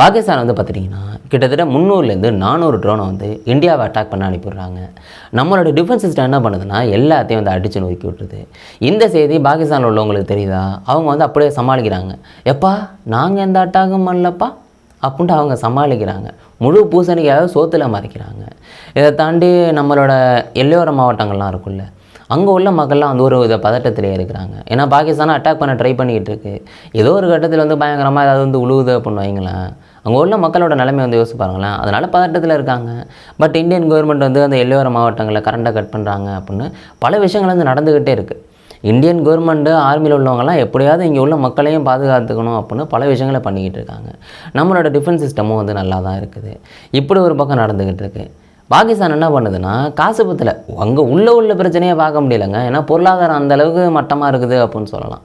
பாகிஸ்தான் வந்து பார்த்துட்டிங்கன்னா கிட்டத்தட்ட 300லேருந்து 400 ட்ரோனை வந்து இந்தியாவை அட்டாக் பண்ண அனுப்பிடுறாங்க. நம்மளோட டிஃபென்ஸ் சிஸ்டம் என்ன பண்ணுதுன்னா எல்லாத்தையும் வந்து அடித்து நொறுக்கி விட்டுருது. இந்த செய்தி பாகிஸ்தானில் உள்ளவங்களுக்கு தெரியுதா? அவங்க வந்து அப்படியே சமாளிக்கிறாங்க. எப்பா நாங்கள் எந்த அட்டாக்கும் பண்ணலப்பா அப்படின்ட்டு அவங்க சமாளிக்கிறாங்க. முழு பூசணிக்காக சோத்தில் மறைக்கிறாங்க. இதை தாண்டி நம்மளோட எல்லையோர மாவட்டங்கள்லாம் இருக்குல்ல, அங்கே உள்ள மக்கள்லாம் வந்து ஒரு வித பதட்டத்திலே இருக்கிறாங்க. ஏன்னா பாகிஸ்தானை அட்டாக் பண்ண ட்ரை பண்ணிக்கிட்டு இருக்கு. ஏதோ ஒரு கட்டத்தில் வந்து பயங்கரமாக ஏதாவது வந்து உழுவுது அப்படின்னு வைங்களேன், அங்கே உள்ள மக்களோட நிலைமை வந்து யோசிச்சு பாருங்களேன். அதனால் பதட்டத்தில் இருக்காங்க. பட் இந்தியன் கவர்மெண்ட் வந்து அந்த எல்லையோர மாவட்டங்களில் கரண்ட்டை கட் பண்ணுறாங்க அப்படின்னு பல விஷயங்கள் வந்து நடந்துக்கிட்டே இருக்குது. இந்தியன் கவர்மெண்ட்டு ஆர்மியில் உள்ளவங்கலாம் எப்படியாவது இங்கே உள்ள மக்களையும் பாதுகாத்துக்கணும் அப்படின்னு பல விஷயங்களை பண்ணிக்கிட்டு இருக்காங்க. நம்மளோட டிஃபென்ஸ் சிஸ்டமும் வந்து நல்லா தான் இருக்குது. இப்படி ஒரு பக்கம் நடந்துக்கிட்டு இருக்குது. பாகிஸ்தான் என்ன பண்ணுதுன்னா காசு பத்தில் அங்கே உள்ள பிரச்சனையை பார்க்க முடியலைங்க. ஏன்னா பொருளாதாரம் அந்தளவுக்கு மட்டமாக இருக்குது அப்படின்னு சொல்லலாம்.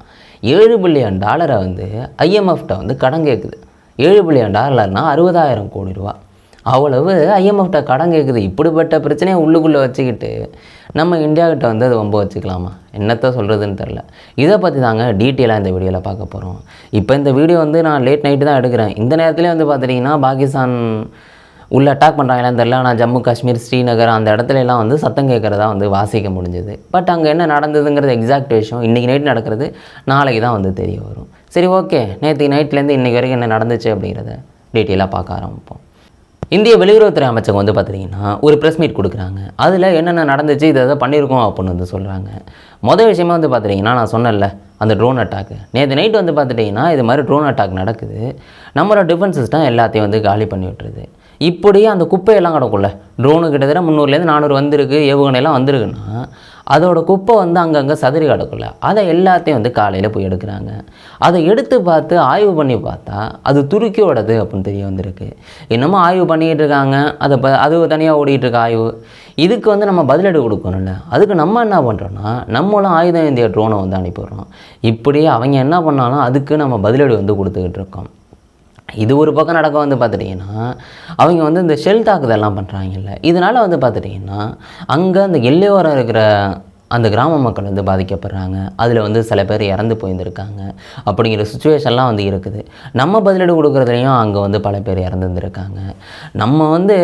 $7 பில்லியன் வந்து ஐஎம்எஃப்ட்ட வந்து கடன் கேட்குது. $7 பில்லியன் 60,000 கோடி ரூபா. அவ்வளவு ஐஎம்எஃப்ட்ட கடன் கேட்குது. இப்படிப்பட்ட பிரச்சனையை உள்ளுக்குள்ளே வச்சுக்கிட்டு நம்ம இந்தியாக்கிட்ட வந்து அது ரொம்ப வச்சுக்கலாமா? என்னத்த சொல்கிறதுன்னு தெரில. இதை பற்றி தாங்க டீட்டெயிலாக இந்த வீடியோவில் பார்க்க போகிறோம். இப்போ இந்த வீடியோ வந்து நான் லேட் நைட்டு தான் எடுக்கிறேன். இந்த நேரத்துலேயே வந்து பார்த்துட்டிங்கன்னா பாகிஸ்தான் உள்ள அட்டாக் பண்ணுறாங்களான்னு தெரில. ஆனால் ஜம்மு காஷ்மீர், ஸ்ரீநகர் அந்த இடத்துலலாம் வந்து சத்தம் கேட்குறதா வந்து வாசிக்க முடிஞ்சது. பட் அங்கே என்ன நடந்ததுங்கிறது எக்ஸாக்ட் விஷயம் இன்றைக்கி நைட் நடக்கிறது நாளைக்கு தான் வந்து தெரிய வரும். சரி, ஓகே, நேற்று நைட்லேருந்து இன்றைக்கி வரைக்கும் என்ன நடந்துச்சு அப்படிங்கிறத டீட்டெயிலாக பார்க்க ஆரம்பிப்போம். இந்திய வெளியுறவுத்துறை அமைச்சகம் வந்து பார்த்திங்கன்னா ஒரு ப்ரெஸ் மீட் கொடுக்குறாங்க. அதில் என்னென்ன நடந்துச்சு, இதை பண்ணியிருக்கோம் அப்படின்னு வந்து சொல்கிறாங்க. மொதல் விஷயமா வந்து பார்த்துட்டிங்கன்னா நான் சொன்னேன்ல அந்த ட்ரோன் அட்டாக்கு, நேற்று நைட்டு வந்து பார்த்துட்டிங்கன்னா இது மாதிரி ட்ரோன் அட்டாக் நடக்குது. நம்மளோட டிஃபென்ஸ் சிஸ்டம் எல்லாத்தையும் வந்து காலி பண்ணி விட்டுருது. இப்படியே அந்த குப்பையெல்லாம் கிடக்கும்ல, ட்ரோனு கிட்டத்தட்ட 300லேருந்து 400 வந்திருக்கு, ஏவுகணையெல்லாம் வந்திருக்குன்னா அதோட குப்பை வந்து அங்கங்கே சதுரி கிடக்கும்ல, அதை எல்லாத்தையும் வந்து காலையில் போய் எடுக்கிறாங்க. அதை எடுத்து பார்த்து ஆய்வு பண்ணி பார்த்தா அது துருக்கியோடது அப்படின்னு தெரிய வந்திருக்கு. என்னமோ ஆய்வு பண்ணிக்கிட்டு இருக்காங்க. அது தனியாக ஓடிட்டுருக்க ஆய்வு. இதுக்கு வந்து நம்ம பதிலடி கொடுக்கணும்ல. அதுக்கு நம்ம என்ன பண்ணுறோன்னா நம்மளும் ஆயுதம் இந்திய ட்ரோனை வந்து அனுப்பிடுறோம். இப்படியே அவங்க என்ன பண்ணாலும் அதுக்கு நம்ம பதிலடி வந்து கொடுத்துக்கிட்டு இருக்கோம். இது ஒரு பக்கம் நடக்க வந்து பார்த்துட்டிங்கன்னா அவங்க வந்து இந்த ஷெல் தாக்குதெல்லாம் பண்ணுறாங்கல்ல, இதனால் வந்து பார்த்துட்டிங்கன்னா அங்கே அந்த எல்லையோரம் இருக்கிற அந்த கிராம மக்கள் வந்து பாதிக்கப்படுறாங்க. அதில் வந்து சில பேர் இறந்து போயிருந்துருக்காங்க. அப்படிங்கிற சுச்சுவேஷன்லாம் வந்து இருக்குது. நம்ம பதிலடி கொடுக்குறதுலையும் அங்கே வந்து பல பேர் இறந்துருந்துருக்காங்க. நம்ம வந்து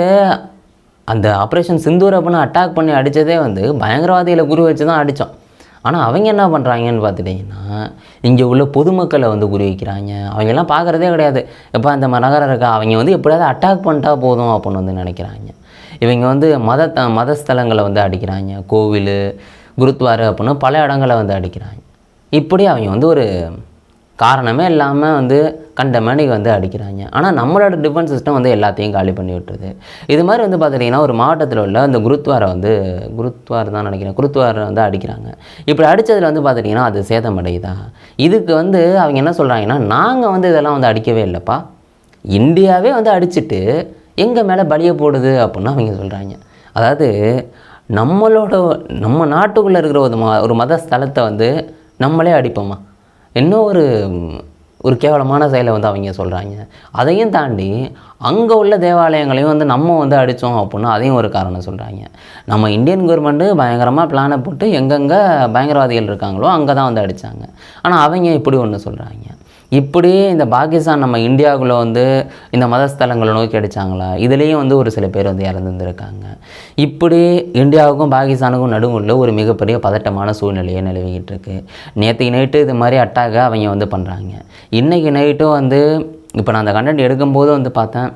அந்த ஆப்ரேஷன் சிந்தூர் அப்படின்னு அட்டாக் பண்ணி அடித்ததே வந்து பயங்கரவாதிகளை குறி வச்சு தான் அடித்தோம். ஆனால் அவங்க என்ன பண்ணுறாங்கன்னு பார்த்துட்டிங்கன்னா இங்கே உள்ள பொதுமக்களை வந்து குறி வைக்கிறாங்க. அவங்கெல்லாம் பார்க்குறதே கிடையாது. எப்போ அந்த நகரம் இருக்கா, அவங்க வந்து எப்படியாவது அட்டாக் பண்ணிட்டா போதும் அப்படின்னு வந்து நினைக்கிறாங்க. இவங்க வந்து மதஸ்தலங்களை வந்து அடிக்கிறாங்க. கோவில், குருத்வாரு அப்படின்னு பல இடங்களை வந்து அடிக்கிறாங்க. இப்படி அவங்க வந்து ஒரு காரணமே இல்லாமல் வந்து கண்ட மேனிக்கு வந்து அடிக்கிறாங்க. ஆனால் நம்மளோட டிஃபென்ஸ் சிஸ்டம் வந்து எல்லாத்தையும் காலி பண்ணி விட்டுருது. இது மாதிரி வந்து பார்த்துட்டிங்கன்னா ஒரு மாவட்டத்தில் உள்ள அந்த குருத்வாரை வந்து அடிக்கிறாங்க. இப்படி அடித்ததில் வந்து பார்த்துட்டிங்கன்னா அது சேதமடையுதா? இதுக்கு வந்து அவங்க என்ன சொல்கிறாங்கன்னா நாங்கள் வந்து இதெல்லாம் வந்து அடிக்கவே இல்லைப்பா, இந்தியாவே வந்து அடிச்சுட்டு எங்கள் மேலே பலியை போடுது அப்படின்னு அவங்க சொல்கிறாங்க. அதாவது நம்ம நாட்டுக்குள்ளே இருக்கிற ஒரு மத ஸ்தலத்தை வந்து நம்மளே அடிப்போமா? இன்னும் ஒரு கேவலமான செயலை வந்து அவங்க சொல்கிறாங்க. அதையும் தாண்டி அங்கே உள்ள தேவாலயங்களையும் வந்து நம்ம வந்து அடித்தோம் அப்படின்னா அதையும் ஒரு காரணம் சொல்கிறாங்க. நம்ம இந்தியன் கவர்மெண்ட்டு பயங்கரமாக பிளானை போட்டு எங்கெங்கே பயங்கரவாதிகள் இருக்காங்களோ அங்கே தான் வந்து அடித்தாங்க. ஆனால் அவங்க இப்படி ஒன்று சொல்கிறாங்க. இப்படி இந்த பாகிஸ்தான் நம்ம இந்தியாவுக்குள்ளே வந்து இந்த மதஸ்தலங்களை நோக்கி அடித்தாங்களா, இதுலேயும் வந்து ஒரு சில பேர் வந்து இறந்துருந்துருக்காங்க. இப்படி இந்தியாவுக்கும் பாகிஸ்தானுக்கும் நடுவில் ஒரு மிகப்பெரிய பதட்டமான சூழ்நிலையை நிலவிக்கிட்டு இருக்கு. நேற்று நைட்டு இது மாதிரி அட்டாக அவங்க வந்து பண்ணுறாங்க. இன்றைக்கி நைட்டும் வந்து இப்போ நான் அந்த கண்டென்ட் எடுக்கும்போது வந்து பார்த்தேன்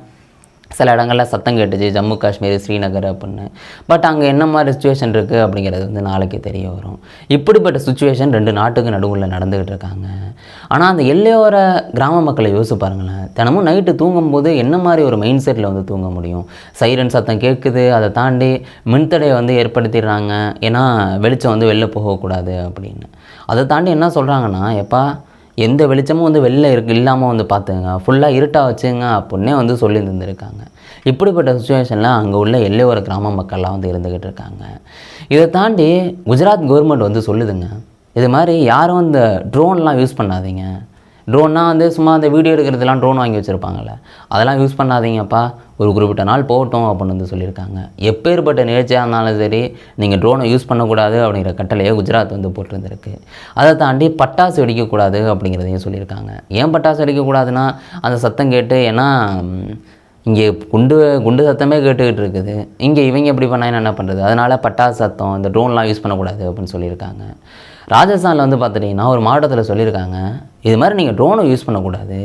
சில இடங்களில் சத்தம் கேட்டுச்சு, ஜம்மு காஷ்மீர், ஸ்ரீநகர் அப்படின்னு. பட் அங்கே என்ன மாதிரி சுச்சுவேஷன் இருக்குது அப்படிங்கிறது வந்து நாளைக்கு தெரிய வரும். இப்படிப்பட்ட சுச்சுவேஷன் 2 நாட்டுக்கு நடுவில் நடந்துக்கிட்டு இருக்காங்க. ஆனால் அந்த எல்லையோர கிராம மக்களை யோசிச்சு பாருங்களேன். தினமும் நைட்டு தூங்கும்போது என்ன மாதிரி ஒரு மைண்ட் செட்டில் வந்து தூங்க முடியும்? சைரன் சத்தம் கேட்குது, அதை தாண்டி மின்தடையை வந்து ஏற்படுத்திடுறாங்க. ஏன்னா வெளிச்சம் வந்து வெளில போகக்கூடாது அப்படின்னு. அதை தாண்டி என்ன சொல்கிறாங்கன்னா, எப்பா எந்த வெளிச்சமும் வந்து வெளில இல்லாமல் வந்து பார்த்துங்க, ஃபுல்லாக இருட்டாக வச்சுங்க அப்படின்னே வந்து சொல்லி தந்துருக்காங்க. இப்படிப்பட்ட சுச்சுவேஷனில் அங்கே உள்ள எல்லையோர கிராம மக்கள்லாம் வந்து இருந்துக்கிட்டு இருக்காங்க. இதை தாண்டி குஜராத் கவர்மெண்ட் வந்து சொல்லுதுங்க, இது மாதிரி யாரும் இந்த ட்ரோன்லாம் யூஸ் பண்ணாதீங்க, ட்ரோன்னா வந்து சும்மா அந்த வீடியோ எடுக்கிறதுலாம் ட்ரோன் வாங்கி வச்சுருப்பாங்கள்ல, அதெல்லாம் யூஸ் பண்ணாதீங்கப்பா, ஒரு குறிப்பிட்ட நாள் போகட்டும் அப்படின்னு வந்து சொல்லியிருக்காங்க. எப்பேற்பட்ட நிகழ்ச்சியாக இருந்தாலும் சரி, நீங்கள் ட்ரோனை யூஸ் பண்ணக்கூடாது அப்படிங்கிற கட்டளையை குஜராத் வந்து போட்டிருந்திருக்கு. அதை தாண்டி பட்டாசு வெடிக்கக்கூடாது அப்படிங்கிறதையும் சொல்லியிருக்காங்க. ஏன் பட்டாசு வெடிக்கக்கூடாதுன்னா, அந்த சத்தம் கேட்டு, ஏன்னா இங்கே குண்டு சத்தமே கேட்டுக்கிட்டு இருக்குது, இங்கே இவங்க எப்படி பண்ணாங்கன்னா என்ன பண்ணுறது, அதனால் பட்டாசு சத்தம் இந்த ட்ரோன்லாம் யூஸ் பண்ணக்கூடாது அப்படின்னு சொல்லியிருக்காங்க. ராஜஸ்தானில் வந்து பார்த்துட்டிங்கன்னா ஒரு மாவட்டத்தில் சொல்லியிருக்காங்க, இது மாதிரி நீங்கள் ட்ரோனை யூஸ் பண்ணக்கூடாது.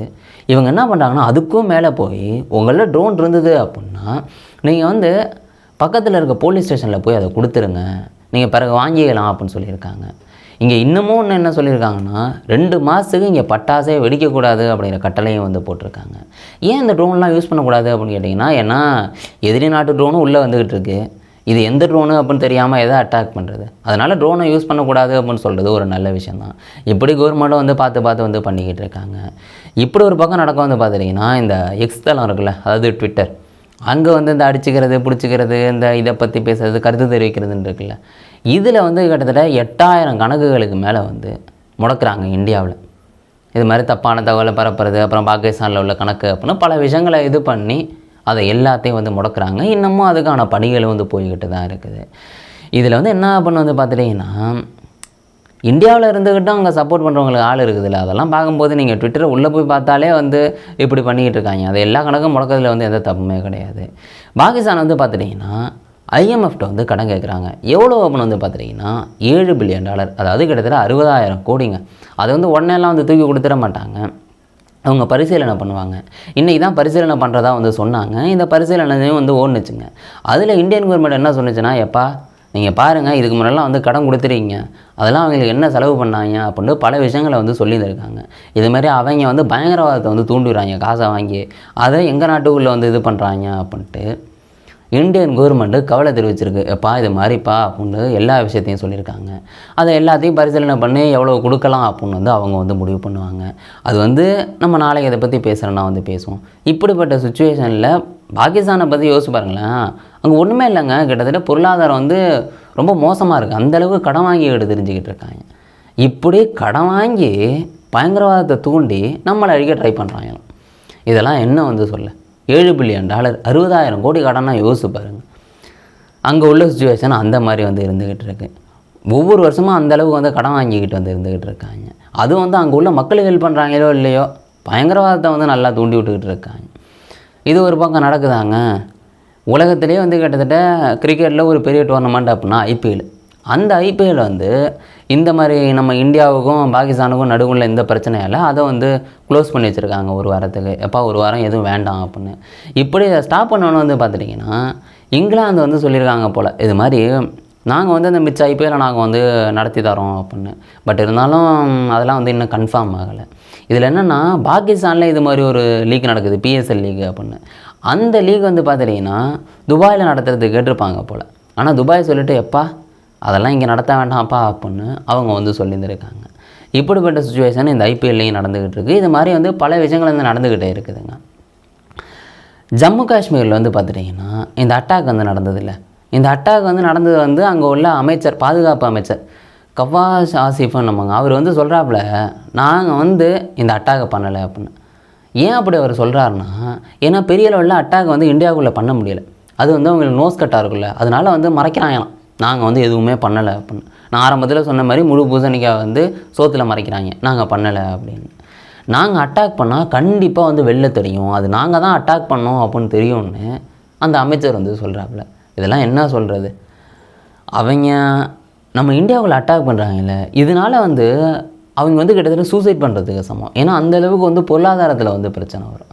இவங்க என்ன பண்ணுறாங்கன்னா அதுக்கும் மேலே போய் உங்களில் ட்ரோன் இருந்தது அப்படின்னா நீங்கள் வந்து பக்கத்தில் இருக்க போலீஸ் ஸ்டேஷனில் போய் அதை கொடுத்துருங்க, நீங்கள் பிறகு வாங்கிக்கலாம் அப்படின்னு சொல்லியிருக்காங்க. இங்கே இன்னமும் ஒன்று என்ன சொல்லியிருக்காங்கன்னா 2 மாதத்துக்கு இங்கே பட்டாசே வெடிக்கக்கூடாது அப்படிங்கிற கட்டளையும் வந்து போட்டிருக்காங்க. ஏன் இந்த ட்ரோன்லாம் யூஸ் பண்ணக்கூடாது அப்படின்னு கேட்டிங்கன்னா, ஏன்னா எதிரி நாட்டு ட்ரோனும் உள்ளே வந்துக்கிட்டு இருக்குது, இது எந்த ட்ரோனு அப்படின்னு தெரியாமல் எதை அட்டாக் பண்ணுறது, அதனால் ட்ரோனை யூஸ் பண்ணக்கூடாது அப்படின்னு சொல்கிறது ஒரு நல்ல விஷயந்தான். இப்படி கவர்மெண்ட்டும் வந்து பார்த்து வந்து பண்ணிக்கிட்டு இருக்காங்க. இப்படி ஒரு பக்கம் நடக்க வந்து பார்த்துட்டிங்கன்னா, இந்த எக்ஸ் தளம் இருக்குல்ல, அதாவது ட்விட்டர், அங்கே வந்து இந்த அடிச்சுக்கிறது பிடிச்சிக்கிறது, இந்த இதை பற்றி பேசுகிறது, கருத்து தெரிவிக்கிறதுன்னு இருக்குல்ல, இதில் வந்து கிட்டத்தட்ட 8000 கணக்குகளுக்கு மேலே வந்து முடக்கிறாங்க இந்தியாவில். இது மாதிரி தப்பான தகவலை பரப்புறது, அப்புறம் பாகிஸ்தானில் உள்ள கணக்கு அப்படின்னு பல விஷயங்களை இது பண்ணி அதை எல்லாத்தையும் வந்து முடக்கிறாங்க. இன்னமும் அதுக்கான பணிகள் வந்து போய்கிட்டு தான் இருக்குது. இதில் வந்து என்ன பண்ண வந்து பார்த்துட்டிங்கன்னா, இந்தியாவில் இருந்துக்கிட்டு அங்கே சப்போர்ட் பண்ணுறவங்களுக்கு ஆள் இருக்குதுல்ல, அதெல்லாம் பார்க்கும்போது நீங்கள் ட்விட்டரை உள்ளே போய் பார்த்தாலே வந்து இப்படி பண்ணிக்கிட்டு இருக்காங்க. அது எல்லா கணக்கும் முடக்கிறதுல வந்து எந்த தப்புமே கிடையாது. பாகிஸ்தான் வந்து பார்த்துட்டிங்கன்னா ஐஎம்எஃப்ட்ட வந்து கடன் கேட்குறாங்க. எவ்வளோ அப்படின்னு வந்து பார்த்துட்டிங்கன்னா $7 பில்லியன், அதாவது கிட்டத்தட்ட 60,000 கோடிங்க. அதை வந்து உடனேலாம் வந்து தூக்கி கொடுத்துட மாட்டாங்க, அவங்க பரிசீலனை பண்ணுவாங்க. இன்றைக்கி தான் பரிசீலனை பண்ணுறதா வந்து சொன்னாங்க. இந்த பரிசீலனையும் வந்து ஓடுனுச்சுங்க. அதில் இந்தியன் கவர்மெண்ட் என்ன சொன்னிச்சுன்னா, எப்பா நீங்கள் பாருங்கள், இதுக்கு முன்னெல்லாம் வந்து கடன் கொடுத்துறீங்க, அதெல்லாம் அவங்களுக்கு என்ன செலவு பண்ணாங்க அப்படின்னு பல விஷயங்களை வந்து சொல்லியிருக்காங்க. இதுமாதிரி அவங்க வந்து பயங்கரவாதத்தை வந்து தூண்டுறாங்க காசை வாங்கி, அதை எங்கள் நாட்டுக்குள்ளே வந்து இது பண்ணுறாங்க அப்படின்ட்டு இந்தியன் கவர்மெண்ட்டு கவலை தெரிவிச்சிருக்கு. எப்பா இது மாதிரிப்பா அப்படின்னு எல்லா விஷயத்தையும் சொல்லியிருக்காங்க. அதை எல்லாத்தையும் பரிசீலனை பண்ணி எவ்வளோ கொடுக்கலாம் அப்படின்னு வந்து அவங்க வந்து முடிவு பண்ணுவாங்க. அது வந்து நம்ம நாளைக்கு இதை பற்றி பேசுகிறோன்னா வந்து பேசுவோம். இப்படிப்பட்ட சுச்சுவேஷனில் பாகிஸ்தானை பற்றி யோசிச்சு பாருங்களேன், அங்கே ஒன்றுமே இல்லைங்க, கிட்டத்தட்ட பொருளாதாரம் வந்து ரொம்ப மோசமாக இருக்குது, அந்தளவுக்கு கடன் வாங்கி தெரிஞ்சுக்கிட்டு இருக்காங்க. இப்படி கடன் வாங்கி பயங்கரவாதத்தை தூண்டி நம்மளை அழிக்க ட்ரை பண்ணுறாங்க. இதெல்லாம் என்ன வந்து சொல்ல, $7 பில்லியன், 60,000 கோடி கடனாக யோசிச்சு பாருங்கள். அங்கே உள்ள சுச்சுவேஷன் அந்த மாதிரி வந்து இருந்துக்கிட்டு இருக்கு. ஒவ்வொரு வருஷமும் அந்தளவுக்கு வந்து கடன் வாங்கிக்கிட்டு வந்து இருந்துக்கிட்டு இருக்காங்க. அதுவும் வந்து அங்கே உள்ள மக்களுக்கு ஹெல்ப் பண்ணுறாங்களோ இல்லையோ, பயங்கரவாதத்தை வந்து நல்லா தூண்டி விட்டுக்கிட்டு இருக்காங்க. இது ஒரு பக்கம் நடக்குதாங்க. உலகத்திலே வந்து கிட்டத்தட்ட கிரிக்கெட்டில் ஒரு பெரிய டோர்னமெண்ட் அப்படின்னா IPL. அந்த IPL வந்து இந்த மாதிரி நம்ம இந்தியாவுக்கும் பாகிஸ்தானுக்கும் நடுவில் இந்த பிரச்சனையால் அதை வந்து க்ளோஸ் பண்ணி வச்சுருக்காங்க ஒரு வாரத்துக்கு. எப்போ ஒரு வாரம் எதுவும் வேண்டாம் அப்படின்னு. இப்படி இதை ஸ்டாப் பண்ணணும்னு வந்து பார்த்துட்டிங்கன்னா இங்கிலாந்து வந்து சொல்லியிருக்காங்க போல், இது மாதிரி நாங்கள் வந்து அந்த மிச்ச IPL நாங்கள் வந்து நடத்தி தரோம் அப்படின்னு. பட் இருந்தாலும் அதெல்லாம் வந்து இன்னும் கன்ஃபார்ம் ஆகலை. இதில் என்னென்னா பாகிஸ்தானில் இது மாதிரி ஒரு லீக் நடக்குது, PSL லீக் அப்படின்னு. அந்த லீக் வந்து பார்த்துட்டிங்கன்னா துபாயில் நடத்துறதுக்கு கேட்டிருப்பாங்க போல். ஆனால் துபாய் சொல்லிவிட்டு எப்பா அதெல்லாம் இங்கே நடத்த வேண்டாம்ப்பா அப்படின்னு அவங்க வந்து சொல்லியிருந்துருக்காங்க. இப்படிப்பட்ட சுச்சுவேஷன் இந்த IPLலையும் நடந்துக்கிட்டு இருக்குது. இது மாதிரி வந்து பல விஷயங்கள் வந்து நடந்துக்கிட்டே இருக்குதுங்க. ஜம்மு காஷ்மீரில் வந்து பார்த்துட்டிங்கன்னா இந்த அட்டாக் வந்து நடந்ததில்லை. இந்த அட்டாக் வந்து நடந்தது வந்து அங்கே உள்ள அமைச்சர், பாதுகாப்பு அமைச்சர் கவாஸ் ஆசிஃப்னு நம்மங்க, அவர் வந்து சொல்கிறாப்புல, நாங்கள் வந்து இந்த அட்டாக்கை பண்ணலை அப்படின்னு. ஏன் அப்படி அவர் சொல்கிறாருன்னா, ஏன்னா பெரிய லெவலில் அட்டாக் வந்து இந்தியாவுக்குள்ளே பண்ண முடியலை, அது வந்து அவங்களுக்கு நோஸ் கட்டாக இருக்குல்ல, அதனால வந்து மறைக்கிறாங்களாம், நாங்கள் வந்து எதுவுமே பண்ணலை அப்படின்னு. நான் ஆரம்பத்தில் சொன்ன மாதிரி முழு பூசணிக்காய் வந்து சோத்தில் மறைக்கிறாங்க, நாங்கள் பண்ணலை அப்படின்னு. நாங்கள் அட்டாக் பண்ணால் கண்டிப்பாக வந்து வெளில தெரியும், அது நாங்கள் தான் அட்டாக் பண்ணோம் அப்படின்னு தெரியும்னு அந்த அமைச்சர் வந்து சொல்கிறாப்புல. இதெல்லாம் என்ன சொல்கிறது, அவங்க நம்ம இந்தியாவில் அட்டாக் பண்ணுறாங்கல்ல, இதனால் வந்து அவங்க வந்து கிட்டத்தட்ட சூசைட் பண்ணுறதுக்கு சமம். ஏன்னா அந்தளவுக்கு வந்து பொருளாதாரத்தில் வந்து பிரச்சனை வரும்.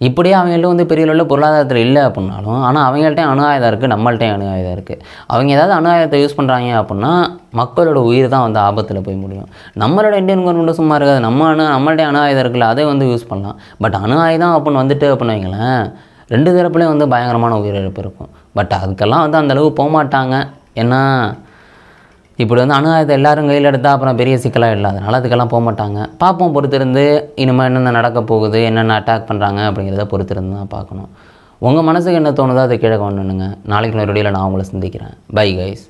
இப்படியே அவங்கள்ட்ட வந்து பெரிய அளவில் பொருளாதாரத்தில் இல்லை அப்படின்னாலும், ஆனால் அவங்கள்ட்டையும் அணு ஆயுதம் இருக்குது, நம்மள்ட்டையும் அணு ஆயுதம் இருக்குது. அவங்க ஏதாவது அணு ஆயுதத்தை யூஸ் பண்ணுறாங்க அப்படின்னா மக்களோட உயிர் தான் வந்து ஆபத்தில் போய் முடியும். நம்மளோட இந்தியன் கவர்மெண்ட்டும் சும்மா இருக்காது, நம்மள்ட்டையும் அணு ஆயுதம் இருக்குல்ல, அதை வந்து யூஸ் பண்ணலாம். பட் அணு ஆயுதம் அப்படின்னு வந்துட்டு அப்படின்னு வைங்களேன், 2 தரப்புலையும் வந்து பயங்கரமான உயிரிழப்பு இருக்கும். பட் அதுக்கெல்லாம் வந்து அந்தளவு போகமாட்டாங்க. ஏன்னா இப்படி வந்து அணு ஆயுதத்தை எல்லோரும் கையில் எடுத்தால் அப்புறம் பெரிய சிக்கலாக இல்லை, அதனால் அதுக்கெல்லாம் போக மாட்டாங்க. பார்ப்போம், பொறுத்திருந்து இனிமேல் என்னென்ன நடக்க போகுது, என்னென்ன அட்டாக் பண்ணுறாங்க அப்படிங்கிறத பொறுத்திருந்து தான் பார்க்கணும். உங்கள் மனசுக்கு என்ன தோணுதோ அதை கீழே கொண்டு வந்துடுங்க. நாளைக்கு ஒரு வீடியோவில் நான் உங்களை சந்திக்கிறேன். Bye guys.